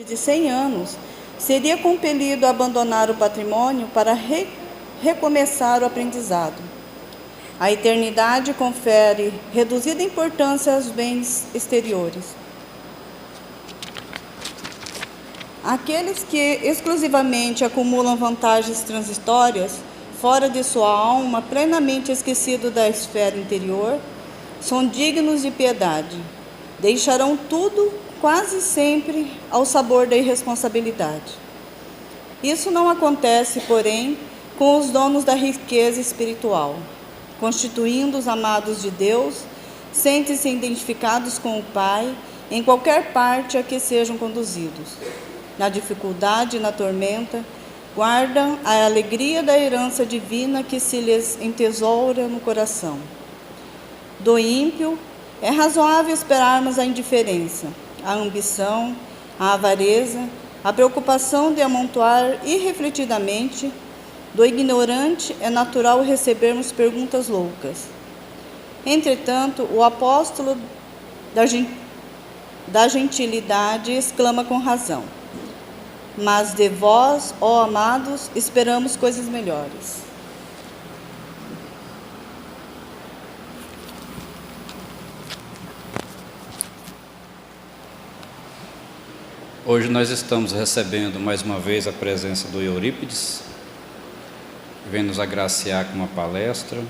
de 100 anos, seria compelido a abandonar o patrimônio para recomeçar o aprendizado. A eternidade confere reduzida importância aos bens exteriores. Aqueles que exclusivamente acumulam vantagens transitórias, fora de sua alma, plenamente esquecido da esfera interior, são dignos de piedade. Deixarão tudo, quase sempre, ao sabor da irresponsabilidade. Isso não acontece, porém, com os donos da riqueza espiritual. Constituindo os amados de Deus, sentem-se identificados com o Pai em qualquer parte a que sejam conduzidos. Na dificuldade e na tormenta, guardam a alegria da herança divina que se lhes entesoura no coração. Do ímpio, é razoável esperarmos a indiferença, a ambição, a avareza, a preocupação de amontoar irrefletidamente. Do ignorante, é natural recebermos perguntas loucas. Entretanto, o apóstolo da gentilidade exclama com razão: mas de vós, ó amados, esperamos coisas melhores. Hoje nós estamos recebendo mais uma vez a presença do Eurípides, que vem nos agraciar com uma palestra,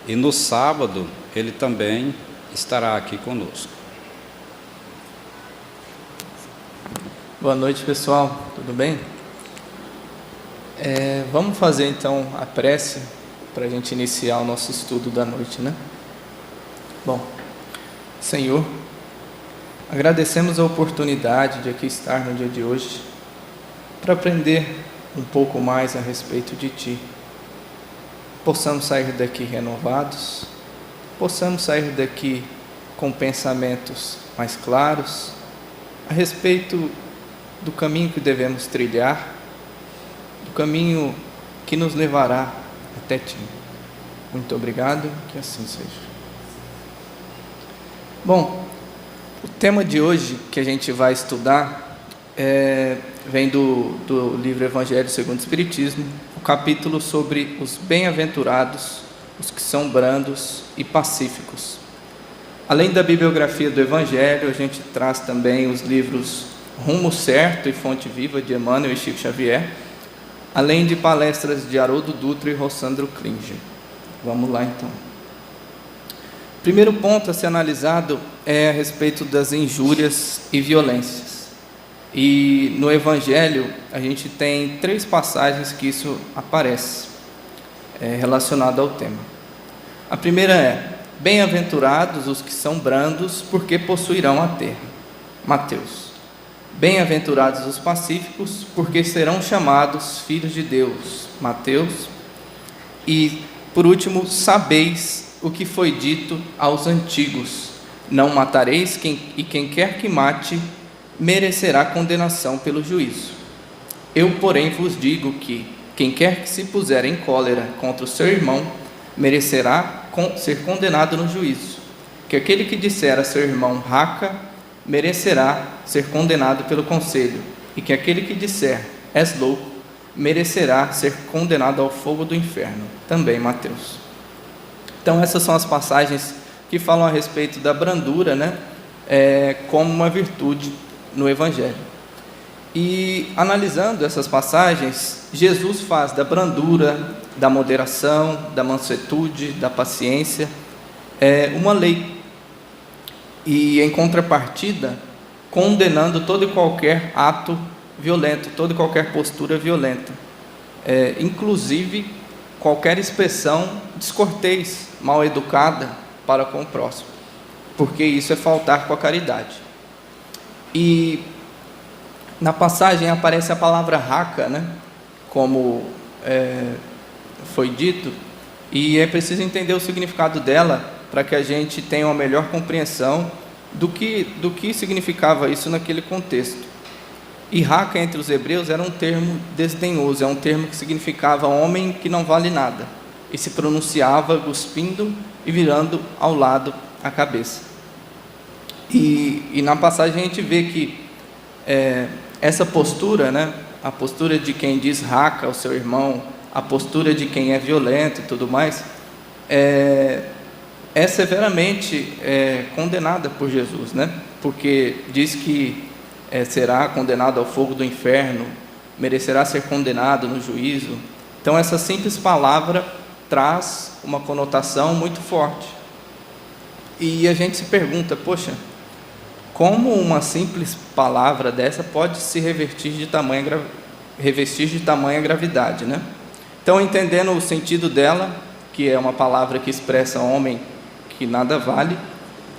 e no sábado ele também estará aqui conosco. Boa noite, pessoal, tudo bem? Vamos fazer então a prece para a gente iniciar o nosso estudo da noite, né? Bom, Senhor, agradecemos a oportunidade de aqui estar no dia de hoje para aprender um pouco mais a respeito de Ti. Possamos sair daqui renovados, possamos sair daqui com pensamentos mais claros a respeito do caminho que devemos trilhar, do caminho que nos levará até Ti. Muito obrigado, que assim seja. Bom, o tema de hoje que a gente vai estudar vem do livro Evangelho segundo o Espiritismo, o capítulo sobre os bem-aventurados, os que são brandos e pacíficos. Além da bibliografia do Evangelho, a gente traz também os livros Rumo Certo e Fonte Viva, de Emmanuel e Chico Xavier, além de palestras de Haroldo Dutra e Rossandro Klinger. Vamos lá então. O primeiro ponto a ser analisado é a respeito das injúrias e violências. E no Evangelho a gente tem 3 passagens que isso aparece relacionado ao tema. A primeira é: bem-aventurados os que são brandos, porque possuirão a terra. Mateus. Bem-aventurados os pacíficos, porque serão chamados filhos de Deus. Mateus. E por último, sabeis o que foi dito aos antigos: não matareis, e quem quer que mate merecerá condenação pelo juízo. Eu, porém, vos digo que quem quer que se puser em cólera contra o seu irmão merecerá ser condenado no juízo. Que aquele que disser a seu irmão raca merecerá ser condenado pelo conselho, e que aquele que disser és louco merecerá ser condenado ao fogo do inferno. Também Mateus. Então essas são as passagens que falam a respeito da brandura, né, como uma virtude no Evangelho. E analisando essas passagens, Jesus faz da brandura, da moderação, da mansuetude, da paciência, uma lei. E em contrapartida, condenando todo e qualquer ato violento, toda e qualquer postura violenta, inclusive qualquer expressão descortês, mal educada para com o próximo, porque isso é faltar com a caridade. E na passagem aparece a palavra raca, né, como foi dito, e é preciso entender o significado dela para que a gente tenha uma melhor compreensão do que significava isso naquele contexto. E raca entre os hebreus era um termo desdenhoso, é um termo que significava homem que não vale nada, e se pronunciava cuspindo e virando ao lado a cabeça. E na passagem a gente vê que essa postura, né, a postura de quem desraca o seu irmão, a postura de quem é violento e tudo mais, é severamente condenada por Jesus, né? Porque diz que será condenado ao fogo do inferno, merecerá ser condenado no juízo. Então essa simples palavra traz uma conotação muito forte. E a gente se pergunta, poxa, como uma simples palavra dessa pode se revestir de tamanha gravidade, né? Então, entendendo o sentido dela, que é uma palavra que expressa homem que nada vale,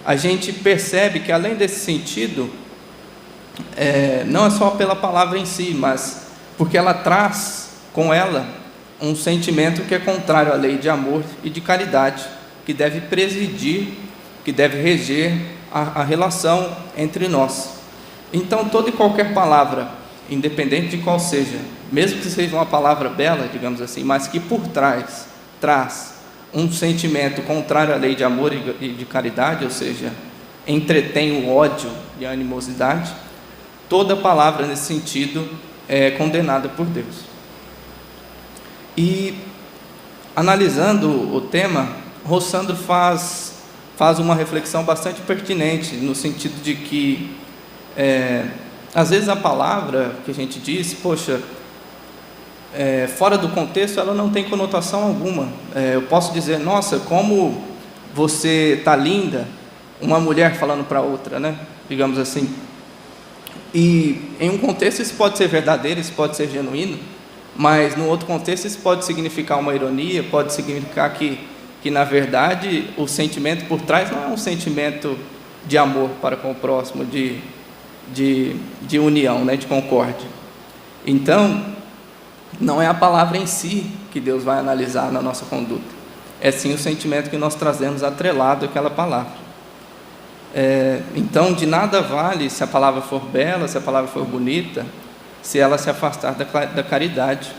a gente percebe que, além desse sentido, não é só pela palavra em si, mas porque ela traz com ela um sentimento que é contrário à lei de amor e de caridade, que deve presidir, que deve reger a relação entre nós. Então, toda e qualquer palavra, independente de qual seja, mesmo que seja uma palavra bela, digamos assim, mas que por trás traz um sentimento contrário à lei de amor e de caridade, ou seja, entretém o ódio e a animosidade, toda palavra nesse sentido é condenada por Deus. E, analisando o tema, Rossandro faz uma reflexão bastante pertinente, no sentido de que, às vezes a palavra que a gente diz, poxa, fora do contexto, ela não tem conotação alguma. Eu posso dizer, nossa, como você está linda, uma mulher falando para outra, né? Digamos assim. E em um contexto isso pode ser verdadeiro, isso pode ser genuíno, mas no outro contexto isso pode significar uma ironia, pode significar que na verdade o sentimento por trás não é um sentimento de amor para com o próximo, de união, né? De concórdia. Então, não é a palavra em si que Deus vai analisar na nossa conduta, é sim o sentimento que nós trazemos atrelado àquela palavra. Então, de nada vale se a palavra for bela, se a palavra for bonita, se ela se afastar da caridade,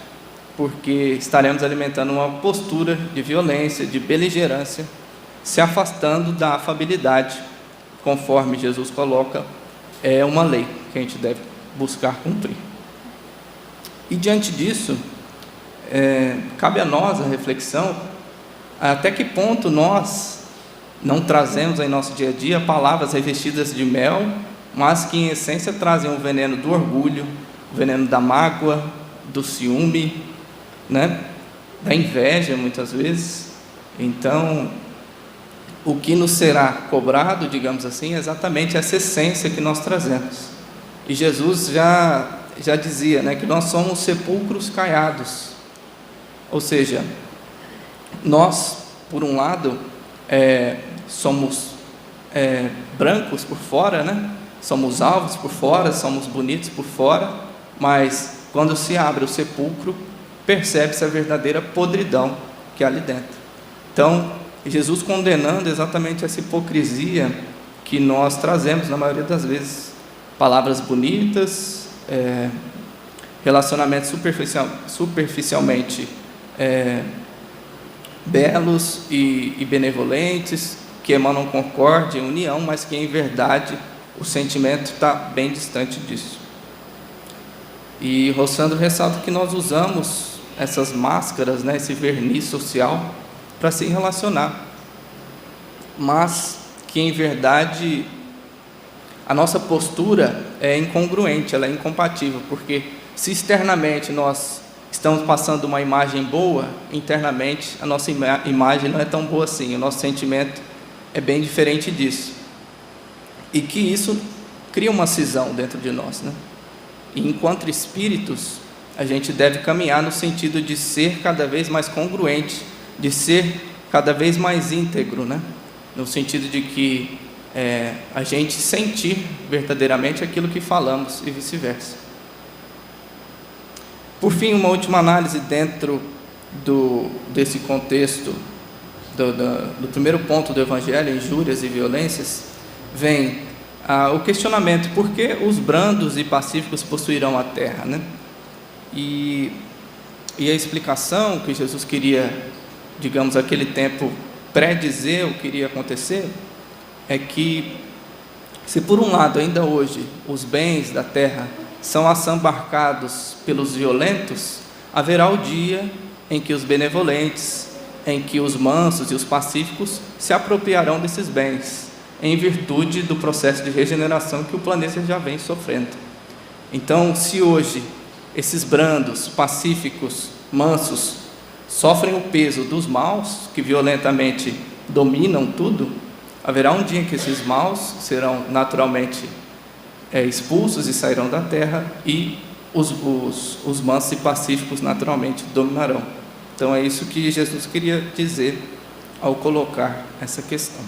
porque estaremos alimentando uma postura de violência, de beligerância, se afastando da afabilidade, conforme Jesus coloca, é uma lei que a gente deve buscar cumprir. E diante disso, cabe a nós a reflexão, até que ponto nós não trazemos em nosso dia a dia palavras revestidas de mel, mas que em essência trazem o veneno do orgulho, o veneno da mágoa, do ciúme, né? Da inveja muitas vezes. Então, o que nos será cobrado, digamos assim, é exatamente essa essência que nós trazemos. E Jesus já dizia, né, que nós somos sepulcros caiados, ou seja, nós, por um lado, somos brancos por fora, né? Somos alvos por fora, somos bonitos por fora, mas quando se abre o sepulcro, percebe-se a verdadeira podridão que há ali dentro. Então, Jesus condenando exatamente essa hipocrisia que nós trazemos na maioria das vezes, palavras bonitas, relacionamentos superficialmente belos e benevolentes, que emanam concórdia e união, mas que em verdade o sentimento está bem distante disso. E Rossandro ressalta que nós usamos essas máscaras, né, esse verniz social, para se relacionar, mas que em verdade a nossa postura é incongruente, ela é incompatível, porque se externamente nós estamos passando uma imagem boa, internamente a nossa imagem não é tão boa assim, o nosso sentimento é bem diferente disso, e que isso cria uma cisão dentro de nós, né? E enquanto espíritos, a gente deve caminhar no sentido de ser cada vez mais congruente, de ser cada vez mais íntegro, né? No sentido de que a gente sentir verdadeiramente aquilo que falamos e vice-versa. Por fim, uma última análise dentro desse contexto do primeiro ponto do Evangelho, injúrias e violências, vem o questionamento: por que os brandos e pacíficos possuirão a terra, né? E a explicação que Jesus queria, digamos, aquele tempo predizer o que iria acontecer, é que se por um lado ainda hoje os bens da terra são assambarcados pelos violentos, haverá o dia em que os benevolentes, em que os mansos e os pacíficos se apropriarão desses bens, em virtude do processo de regeneração que o planeta já vem sofrendo. Então, se hoje esses brandos, pacíficos, mansos, sofrem o peso dos maus, que violentamente dominam tudo, haverá um dia em que esses maus serão naturalmente expulsos e sairão da terra, e os mansos e pacíficos naturalmente dominarão. Então é isso que Jesus queria dizer ao colocar essa questão.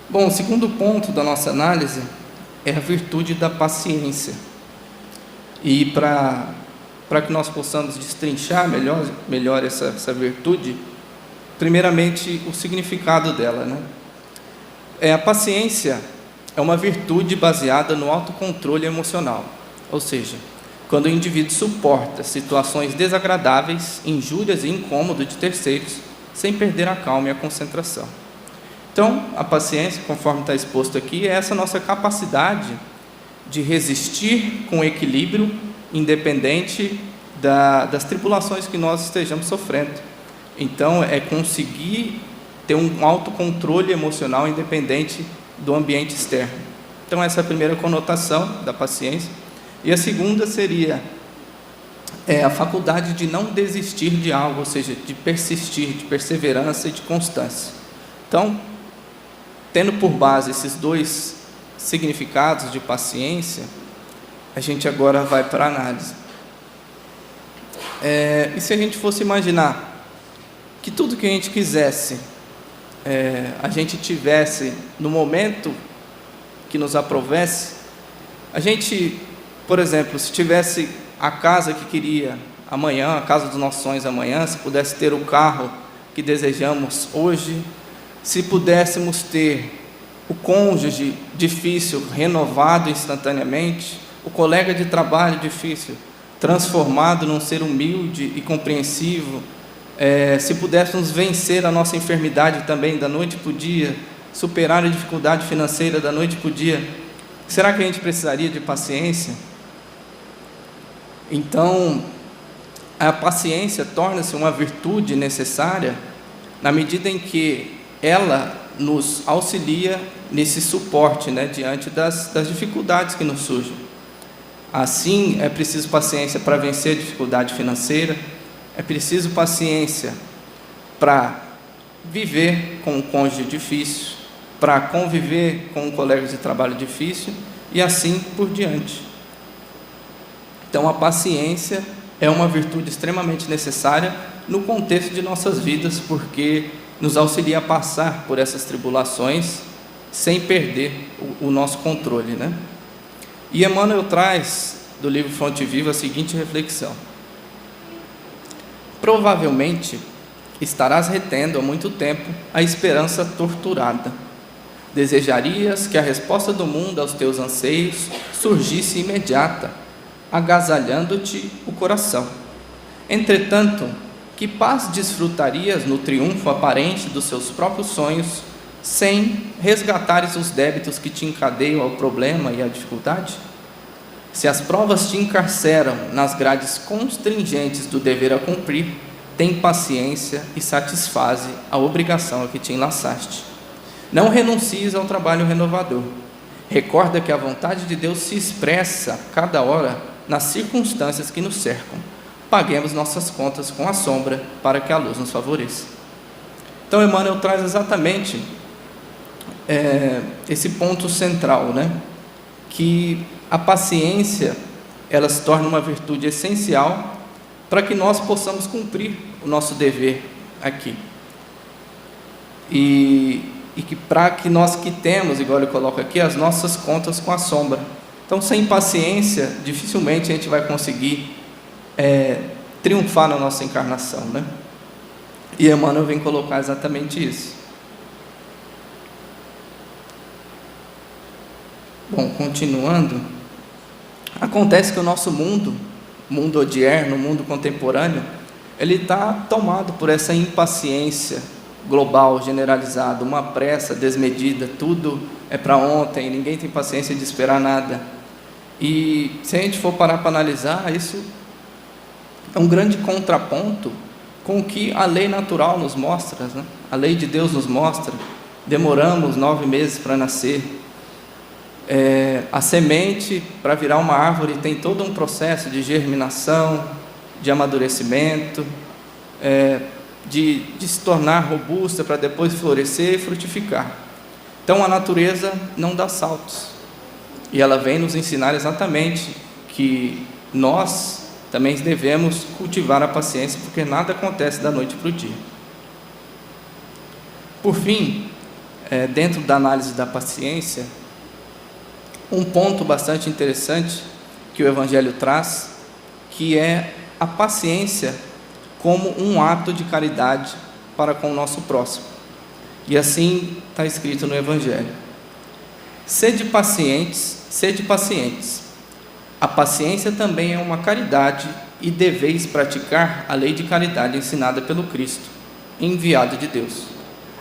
Bom, o segundo ponto da nossa análise é a virtude da paciência. E para que nós possamos destrinchar melhor essa virtude, primeiramente o significado dela, né? A paciência é uma virtude baseada no autocontrole emocional, ou seja, quando o indivíduo suporta situações desagradáveis, injúrias e incômodos de terceiros, sem perder a calma e a concentração. Então, a paciência, conforme está exposto aqui, é essa nossa capacidade de resistir com equilíbrio, independente das tribulações que nós estejamos sofrendo. Então, é conseguir ter um autocontrole emocional independente do ambiente externo. Então, essa é a primeira conotação da paciência. E a segunda seria a faculdade de não desistir de algo, ou seja, de persistir, de perseverança e de constância. Então, tendo por base esses dois significados de paciência, a gente agora vai para a análise. E se a gente fosse imaginar que tudo que a gente quisesse, a gente tivesse no momento que nos aprovesse, a gente, por exemplo, se tivesse a casa que queria amanhã, a casa dos nossos sonhos amanhã, se pudesse ter o carro que desejamos hoje, se pudéssemos ter o cônjuge difícil renovado instantaneamente, o colega de trabalho difícil transformado num ser humilde e compreensivo, se pudéssemos vencer a nossa enfermidade também da noite para o dia, superar a dificuldade financeira da noite para o dia, será que a gente precisaria de paciência? Então, a paciência torna-se uma virtude necessária na medida em que ela nos auxilia nesse suporte, diante das dificuldades que nos surgem. Assim, é preciso paciência para vencer a dificuldade financeira, é preciso paciência para viver com um cônjuge difícil, para conviver com um colega de trabalho difícil e assim por diante. Então, a paciência é uma virtude extremamente necessária no contexto de nossas vidas, porque nos auxilia a passar por essas tribulações sem perder o nosso controle, E Emmanuel traz do livro Fonte Viva a seguinte reflexão: provavelmente estarás retendo há muito tempo a esperança torturada. Desejarias que a resposta do mundo aos teus anseios surgisse imediata, agasalhando-te o coração. Entretanto, que paz desfrutarias no triunfo aparente dos seus próprios sonhos, sem resgatares os débitos que te encadeiam ao problema e à dificuldade? Se as provas te encarceram nas grades constringentes do dever a cumprir, tem paciência e satisfaze a obrigação a que te enlaçaste. Não renuncies ao trabalho renovador. Recorda que a vontade de Deus se expressa cada hora nas circunstâncias que nos cercam. Paguemos nossas contas com a sombra para que a luz nos favoreça. Então, Emmanuel traz exatamente esse ponto central, que a paciência ela se torna uma virtude essencial para que nós possamos cumprir o nosso dever aqui. E que para que nós quitemos, igual ele coloca aqui, as nossas contas com a sombra. Então, sem paciência, dificilmente a gente vai conseguir triunfar na nossa encarnação, E Emmanuel vem colocar exatamente isso. Bom, continuando, acontece que o nosso mundo odierno, o mundo contemporâneo, ele está tomado por essa impaciência global, generalizada, uma pressa desmedida, tudo é para ontem, ninguém tem paciência de esperar nada. E se a gente for parar para analisar, isso é um grande contraponto com o que a lei natural nos mostra, né? A lei de Deus nos mostra. Demoramos 9 meses para nascer. A semente, para virar uma árvore, tem todo um processo de germinação, de amadurecimento, de se tornar robusta para depois florescer e frutificar. Então a natureza não dá saltos, e ela vem nos ensinar exatamente que nós também devemos cultivar a paciência, porque nada acontece da noite para o dia. Por fim, dentro da análise da paciência, um ponto bastante interessante que o Evangelho traz, que é a paciência como um ato de caridade para com o nosso próximo. E assim está escrito no Evangelho: sede pacientes, sede pacientes. A paciência também é uma caridade, e deveis praticar a lei de caridade ensinada pelo Cristo, enviado de Deus.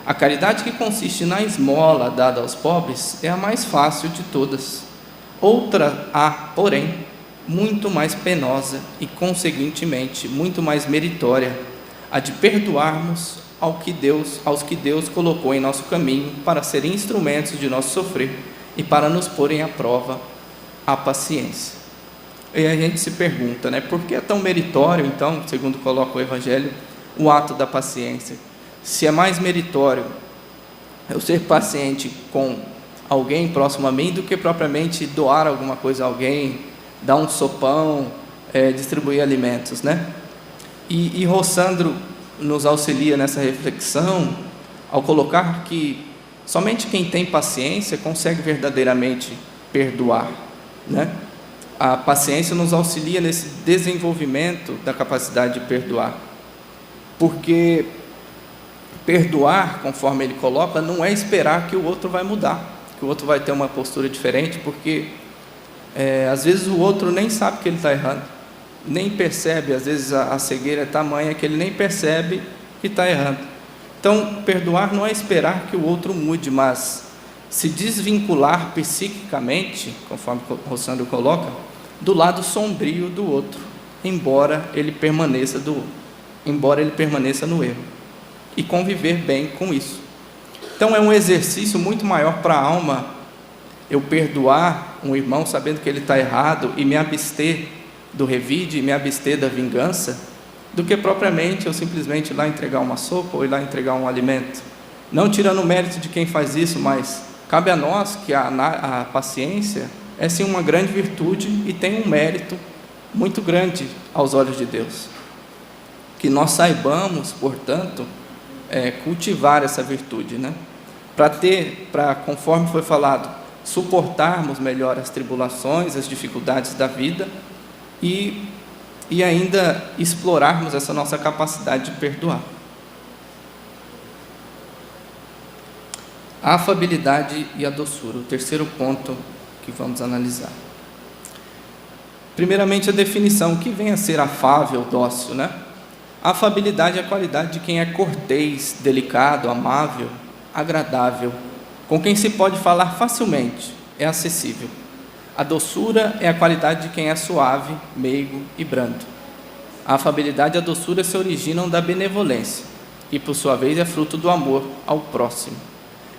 A caridade que consiste na esmola dada aos pobres é a mais fácil de todas. Outra há, porém, muito mais penosa e, conseguintemente, muito mais meritória, a de perdoarmos aos que Deus colocou em nosso caminho para serem instrumentos de nosso sofrer e para nos porem à prova a paciência. E a gente se pergunta, por que é tão meritório, então, segundo coloca o Evangelho, o ato da paciência? Se é mais meritório eu ser paciente com alguém próximo a mim do que propriamente doar alguma coisa a alguém, dar um sopão, distribuir alimentos, E Rossandro nos auxilia nessa reflexão ao colocar que somente quem tem paciência consegue verdadeiramente perdoar, A paciência nos auxilia nesse desenvolvimento da capacidade de perdoar, porque perdoar, conforme ele coloca, não é esperar que o outro vai mudar, que o outro vai ter uma postura diferente, porque às vezes o outro nem sabe que ele está errado, nem percebe, às vezes a cegueira é tamanha que ele nem percebe que está errado. Então, perdoar não é esperar que o outro mude, mas se desvincular psiquicamente, conforme Rossandro coloca, do lado sombrio do outro, embora ele permaneça no erro, e conviver bem com isso. Então é um exercício muito maior para a alma eu perdoar um irmão sabendo que ele está errado e me abster do revide, me abster da vingança, do que propriamente eu simplesmente ir lá entregar uma sopa ou ir lá entregar um alimento. Não tirando o mérito de quem faz isso, mas cabe a nós que a paciência é sim uma grande virtude e tem um mérito muito grande aos olhos de Deus. Que nós saibamos, portanto, cultivar essa virtude, para, conforme foi falado, suportarmos melhor as tribulações, as dificuldades da vida e ainda explorarmos essa nossa capacidade de perdoar. A afabilidade e a doçura, o terceiro ponto que vamos analisar. Primeiramente, a definição, o que vem a ser afável, dócil, A afabilidade é a qualidade de quem é cortês, delicado, amável, agradável, com quem se pode falar facilmente, é acessível. A doçura é a qualidade de quem é suave, meigo e brando. A afabilidade e a doçura se originam da benevolência, e por sua vez é fruto do amor ao próximo,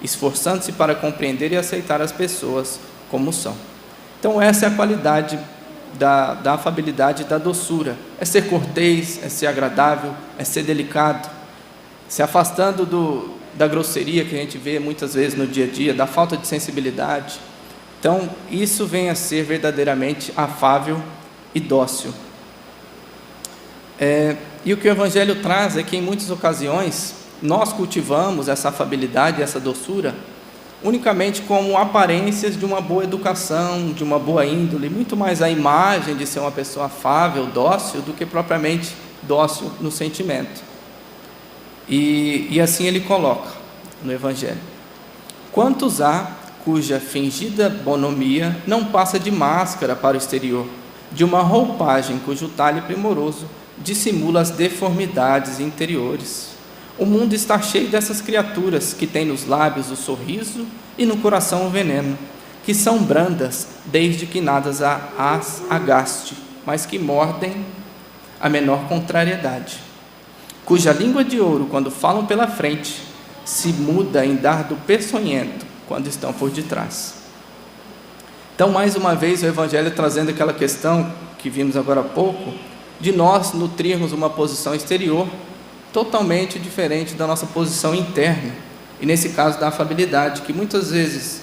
esforçando-se para compreender e aceitar as pessoas como são. Então essa é a qualidade da afabilidade e da doçura, é ser cortês, é ser agradável, é ser delicado, se afastando da grosseria que a gente vê muitas vezes no dia a dia, da falta de sensibilidade. Então isso vem a ser verdadeiramente afável e dócil. E o que o Evangelho traz é que em muitas ocasiões nós cultivamos essa afabilidade e essa doçura unicamente como aparências de uma boa educação, de uma boa índole, muito mais a imagem de ser uma pessoa afável, dócil, do que propriamente dócil no sentimento. E assim ele coloca no Evangelho: quantos há cuja fingida bonomia não passa de máscara para o exterior, de uma roupagem cujo talhe primoroso dissimula as deformidades interiores. O mundo está cheio dessas criaturas que têm nos lábios o sorriso e no coração o veneno, que são brandas, desde que nada as agaste, mas que mordem a menor contrariedade, cuja língua de ouro, quando falam pela frente, se muda em dardo peçonhento, quando estão por detrás. Então, mais uma vez, o Evangelho trazendo aquela questão que vimos agora há pouco, de nós nutrirmos uma posição exterior totalmente diferente da nossa posição interna, e nesse caso da afabilidade, que muitas vezes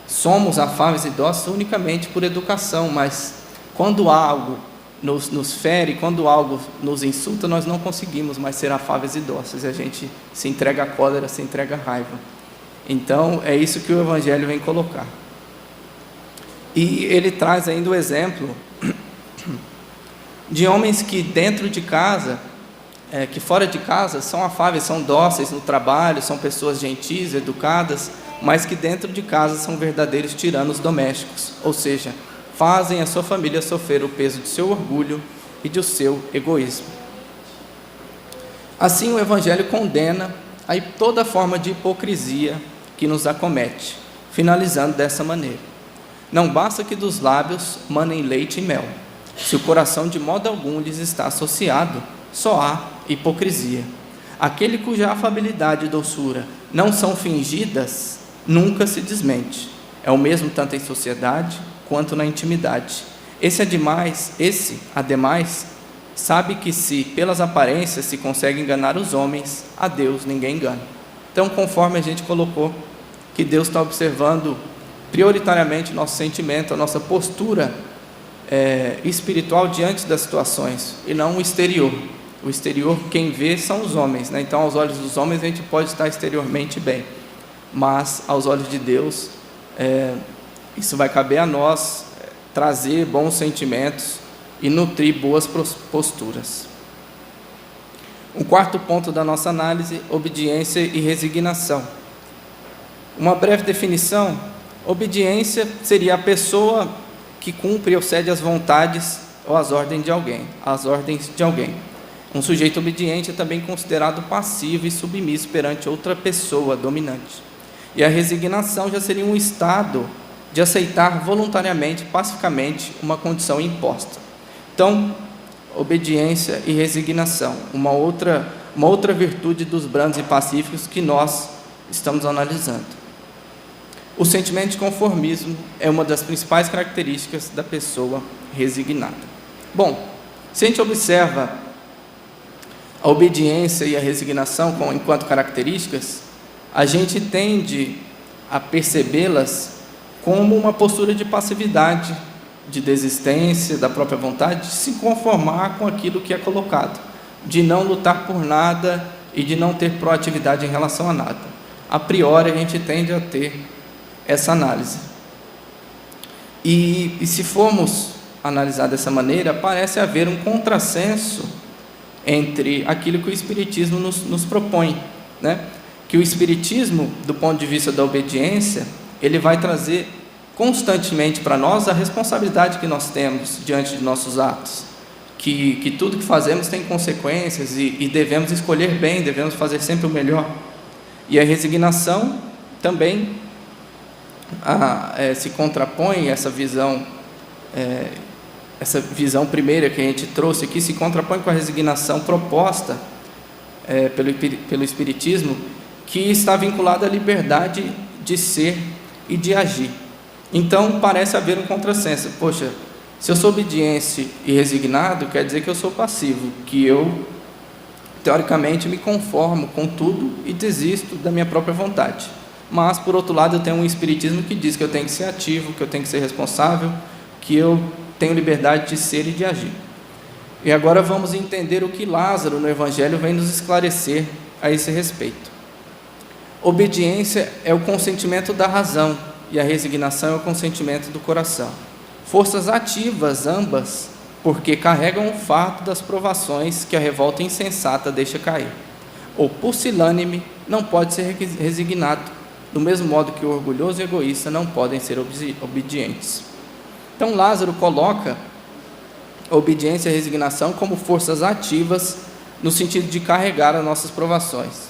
somos afáveis e dóceis unicamente por educação, mas quando algo nos fere, quando algo nos insulta, nós não conseguimos mais ser afáveis e dóceis, e a gente se entrega à cólera, se entrega à raiva. Então, é isso que o Evangelho vem colocar. E ele traz ainda o exemplo de homens que dentro de casa, que fora de casa, são afáveis, são dóceis no trabalho, são pessoas gentis, educadas, mas que dentro de casa são verdadeiros tiranos domésticos, ou seja, fazem a sua família sofrer o peso de seu orgulho e do seu egoísmo. Assim, o Evangelho condena toda forma de hipocrisia que nos acomete, finalizando dessa maneira: não basta que dos lábios manem leite e mel, se o coração de modo algum lhes está associado, só há hipocrisia. Aquele cuja afabilidade e doçura não são fingidas, nunca se desmente. É o mesmo tanto em sociedade quanto na intimidade. Esse, ademais, sabe que se pelas aparências se consegue enganar os homens, a Deus ninguém engana. Então, conforme a gente colocou, que Deus está observando prioritariamente o nosso sentimento, a nossa postura espiritual diante das situações, e não o exterior. O exterior, quem vê são os homens, né? Então, aos olhos dos homens, a gente pode estar exteriormente bem, mas aos olhos de Deus, isso vai caber a nós trazer bons sentimentos e nutrir boas posturas. O quarto ponto da nossa análise: obediência e resignação. Uma breve definição: obediência seria a pessoa que cumpre ou cede às vontades ou às ordens de alguém. Um sujeito obediente é também considerado passivo e submisso perante outra pessoa dominante. E a resignação já seria um estado de aceitar voluntariamente, pacificamente, uma condição imposta. Então, obediência e resignação, uma outra virtude dos brandos e pacíficos que nós estamos analisando. O sentimento de conformismo é uma das principais características da pessoa resignada. Bom, se a gente observa a obediência e a resignação enquanto características, a gente tende a percebê-las como uma postura de passividade, de desistência da própria vontade, de se conformar com aquilo que é colocado, de não lutar por nada e de não ter proatividade em relação a nada. A priori, a gente tende a ter essa análise. E se formos analisar dessa maneira, parece haver um contrassenso entre aquilo que o Espiritismo nos propõe, né? Que o Espiritismo, do ponto de vista da obediência, ele vai trazer constantemente para nós a responsabilidade que nós temos diante de nossos atos, que tudo que fazemos tem consequências e devemos escolher bem, devemos fazer sempre o melhor. E a resignação também se contrapõe, essa visão primeira que a gente trouxe aqui, se contrapõe com a resignação proposta pelo Espiritismo, que está vinculada à liberdade de ser e de agir. Então, parece haver um contrassenso. Poxa, se eu sou obediente e resignado, quer dizer que eu sou passivo, que eu, teoricamente, me conformo com tudo e desisto da minha própria vontade. Mas, por outro lado, eu tenho um Espiritismo que diz que eu tenho que ser ativo, que eu tenho que ser responsável, que eu tenho liberdade de ser e de agir. E agora vamos entender o que Lázaro, no Evangelho, vem nos esclarecer a esse respeito. Obediência é o consentimento da razão e a resignação é o consentimento do coração. Forças ativas ambas, porque carregam o fardo das provações que a revolta insensata deixa cair. O pusilânime não pode ser resignado, do mesmo modo que o orgulhoso e egoísta não podem ser obedientes. Então, Lázaro coloca a obediência e a resignação como forças ativas no sentido de carregar as nossas provações.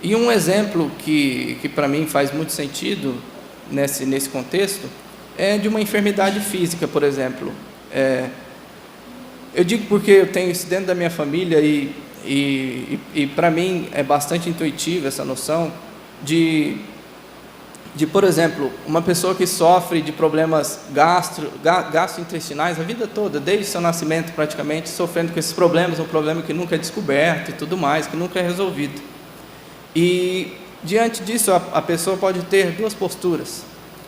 E um exemplo que para mim faz muito sentido nesse contexto é de uma enfermidade física, por exemplo. Eu digo porque eu tenho isso dentro da minha família e para mim é bastante intuitiva essa noção de, por exemplo, uma pessoa que sofre de problemas gastrointestinais a vida toda, desde seu nascimento praticamente, sofrendo com esses problemas, um problema que nunca é descoberto e tudo mais, que nunca é resolvido. E diante disso, a pessoa pode ter duas posturas.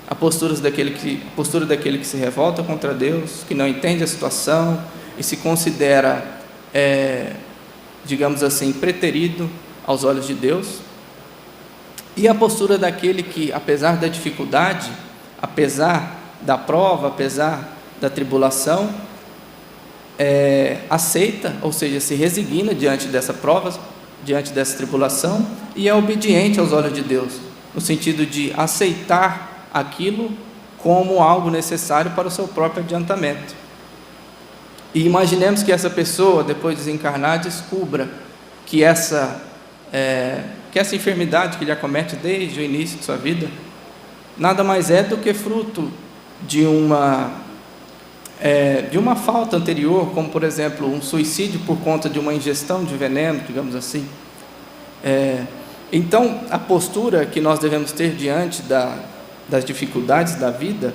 A postura daquele que se revolta contra Deus, que não entende a situação e se considera, digamos assim, preterido aos olhos de Deus. E a postura daquele que, apesar da dificuldade, apesar da prova, apesar da tribulação, aceita, ou seja, se resigna diante dessa prova, diante dessa tribulação, e é obediente aos olhos de Deus, no sentido de aceitar aquilo como algo necessário para o seu próprio adiantamento. E imaginemos que essa pessoa, depois de desencarnar, descubra que essa enfermidade que lhe acomete desde o início de sua vida, nada mais é do que fruto de uma falta anterior, como por exemplo um suicídio por conta de uma ingestão de veneno, digamos assim. Então a postura que nós devemos ter diante das dificuldades da vida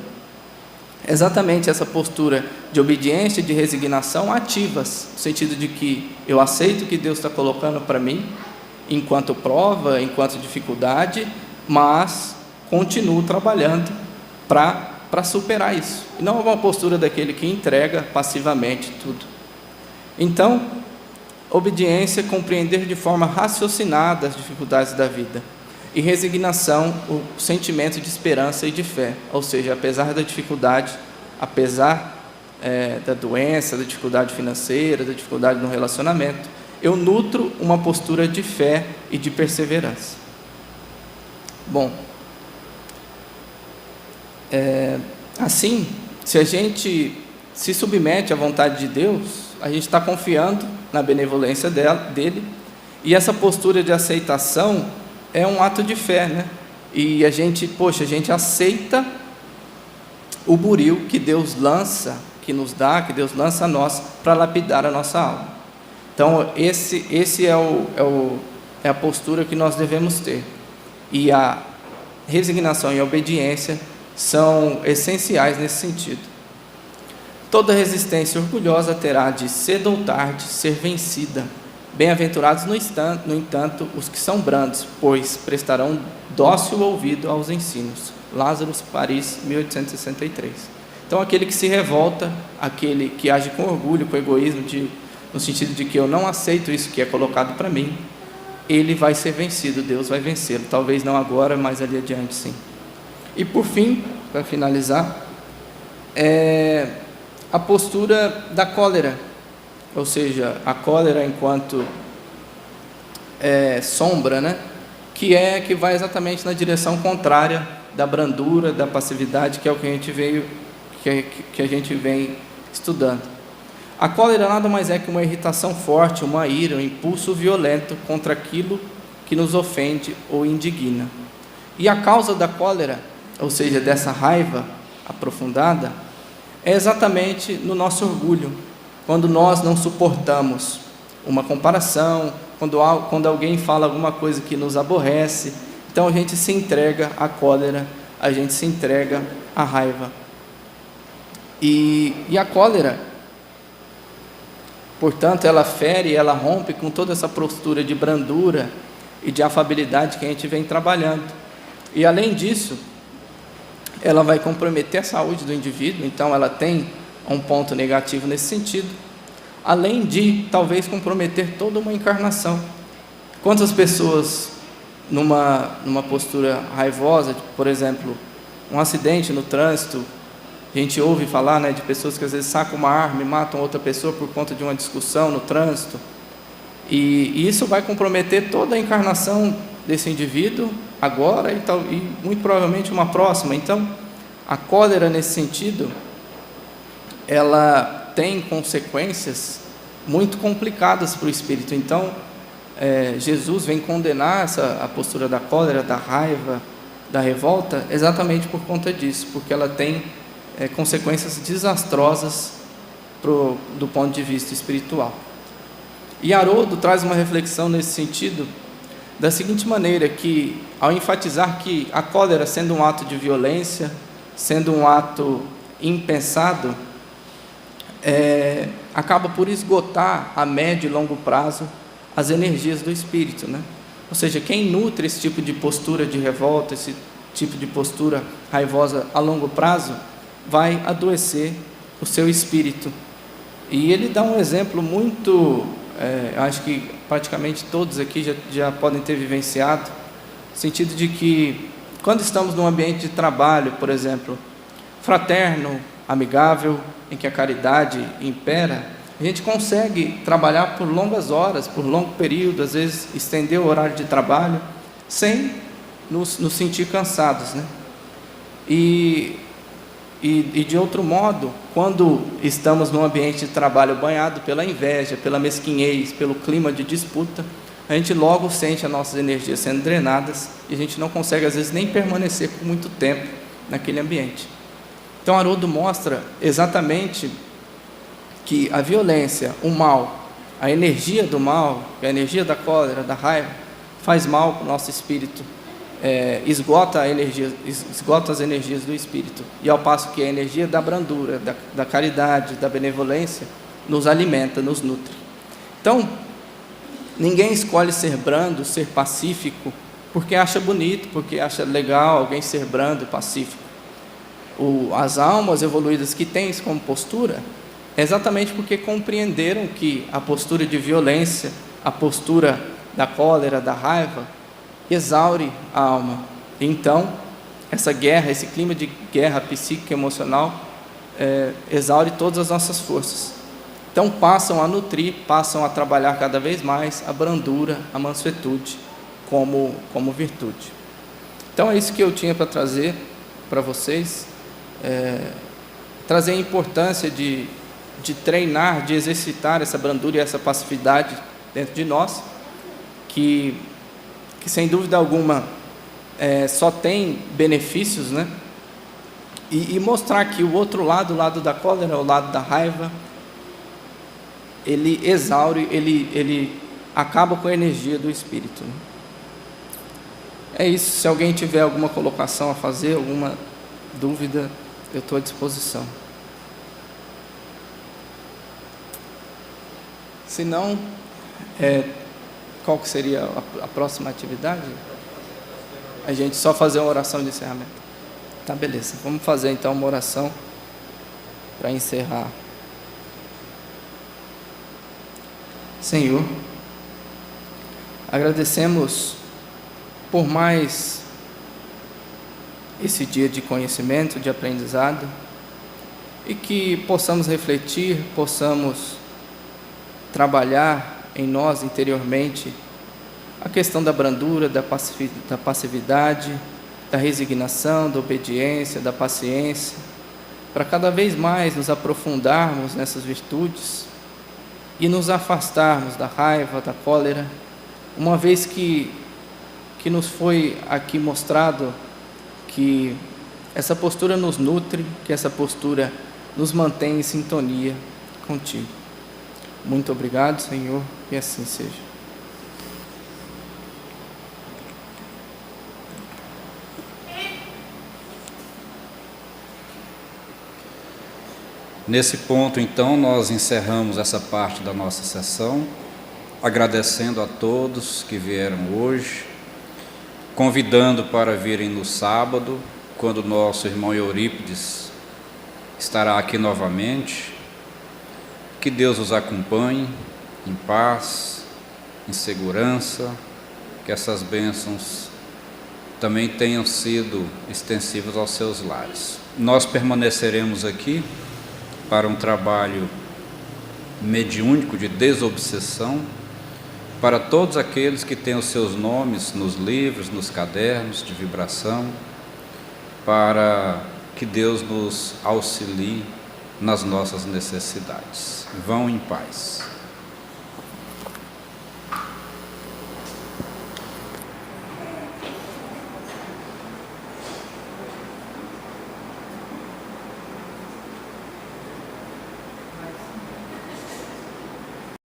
é exatamente essa postura de obediência e de resignação ativas, no sentido de que eu aceito o que Deus está colocando para mim, enquanto prova, enquanto dificuldade, mas continuo trabalhando para superar isso. E não é uma postura daquele que entrega passivamente tudo. Então, obediência, compreender de forma raciocinada as dificuldades da vida. E resignação, o sentimento de esperança e de fé. Ou seja, apesar da dificuldade, apesar da doença, da dificuldade financeira, da dificuldade no relacionamento, eu nutro uma postura de fé e de perseverança. Bom, assim, se a gente se submete à vontade de Deus, a gente está confiando na benevolência dele, e essa postura de aceitação é um ato de fé, né? E a gente aceita o buril que Deus lança, que nos dá, que Deus lança a nós, para lapidar a nossa alma. Então, esse é a postura que nós devemos ter. E a resignação e a obediência são essenciais nesse sentido. Toda resistência orgulhosa terá de, cedo ou tarde, ser vencida. Bem-aventurados, no entanto, os que são brandos, pois prestarão dócil ouvido aos ensinos. Lázaro, Paris, 1863. Então, aquele que se revolta, aquele que age com orgulho, com egoísmo, no sentido de que eu não aceito isso que é colocado para mim, ele vai ser vencido, Deus vai vencê-lo. Talvez não agora, mas ali adiante sim. E por fim, para finalizar, a postura da cólera, ou seja, a cólera enquanto sombra, né? que vai exatamente na direção contrária da brandura, da passividade, que é o que a gente vem estudando. A cólera nada mais é que uma irritação forte, uma ira, um impulso violento contra aquilo que nos ofende ou indigna. E a causa da cólera, ou seja, dessa raiva aprofundada, é exatamente no nosso orgulho, quando nós não suportamos uma comparação, quando alguém fala alguma coisa que nos aborrece, então a gente se entrega à cólera, a gente se entrega à raiva. E a cólera, portanto, ela fere, ela rompe com toda essa postura de brandura e de afabilidade que a gente vem trabalhando. E além disso, ela vai comprometer a saúde do indivíduo, então ela tem um ponto negativo nesse sentido, além de talvez comprometer toda uma encarnação. Quantas pessoas numa postura raivosa, por exemplo, um acidente no trânsito, a gente ouve falar, né, de pessoas que às vezes sacam uma arma e matam outra pessoa por conta de uma discussão no trânsito, e isso vai comprometer toda a encarnação desse indivíduo agora e muito provavelmente uma próxima. Então, a cólera nesse sentido, ela tem consequências muito complicadas para o espírito. Então, Jesus vem condenar a postura da cólera, da raiva, da revolta exatamente por conta disso, porque ela tem consequências desastrosas do ponto de vista espiritual. E Haroldo traz uma reflexão nesse sentido, da seguinte maneira, que ao enfatizar que a cólera, sendo um ato de violência, sendo um ato impensado, acaba por esgotar a médio e longo prazo as energias do espírito, né? Ou seja, quem nutre esse tipo de postura de revolta, esse tipo de postura raivosa a longo prazo, vai adoecer o seu espírito. E ele dá um exemplo muito, acho que praticamente todos aqui já podem ter vivenciado, no sentido de que quando estamos num ambiente de trabalho, por exemplo, fraterno, amigável, em que a caridade impera, a gente consegue trabalhar por longas horas, por longo período, às vezes estender o horário de trabalho, sem nos sentir cansados, né? E de outro modo, quando estamos num ambiente de trabalho banhado pela inveja, pela mesquinhez, pelo clima de disputa, a gente logo sente as nossas energias sendo drenadas e a gente não consegue, às vezes, nem permanecer por muito tempo naquele ambiente. Então, Haroldo mostra exatamente que a violência, o mal, a energia do mal, a energia da cólera, da raiva, faz mal para o nosso espírito, esgota as energias do espírito, e ao passo que a energia da brandura, da caridade, da benevolência, nos alimenta, nos nutre. Então, ninguém escolhe ser brando, ser pacífico, porque acha bonito, porque acha legal alguém ser brando, pacífico. As almas evoluídas que têm isso como postura, é exatamente porque compreenderam que a postura de violência, a postura da cólera, da raiva, exaure a alma. Então, essa guerra, esse clima de guerra psíquica e emocional, exaure todas as nossas forças. Então, passam a nutrir, passam a trabalhar cada vez mais a brandura, a mansuetude como virtude. Então, é isso que eu tinha para trazer para vocês, trazer a importância de treinar, de exercitar essa brandura e essa passividade dentro de nós, que sem dúvida alguma só tem benefícios, né? E mostrar que o outro lado, o lado da cólera, o lado da raiva, ele exaure, ele acaba com a energia do espírito, né? É isso. Se alguém tiver alguma colocação a fazer, alguma dúvida, eu estou à disposição. Se não, qual que seria a próxima atividade? A gente só fazer uma oração de encerramento. Tá, beleza. Vamos fazer então uma oração para encerrar. Senhor, agradecemos por mais esse dia de conhecimento, de aprendizado, e que possamos refletir, possamos trabalhar em nós interiormente a questão da brandura, da passividade, da resignação, da obediência, da paciência, para cada vez mais nos aprofundarmos nessas virtudes e nos afastarmos da raiva, da cólera, uma vez que nos foi aqui mostrado que essa postura nos nutre, que essa postura nos mantém em sintonia contigo. Muito obrigado, Senhor, e assim seja. Nesse ponto, então, nós encerramos essa parte da nossa sessão, agradecendo a todos que vieram hoje, convidando para virem no sábado, quando nosso irmão Eurípides estará aqui novamente. Que Deus os acompanhe em paz, em segurança, que essas bênçãos também tenham sido extensivas aos seus lares. Nós permaneceremos aqui para um trabalho mediúnico de desobsessão, para todos aqueles que têm os seus nomes nos livros, nos cadernos de vibração, para que Deus nos auxilie nas nossas necessidades. Vão em paz.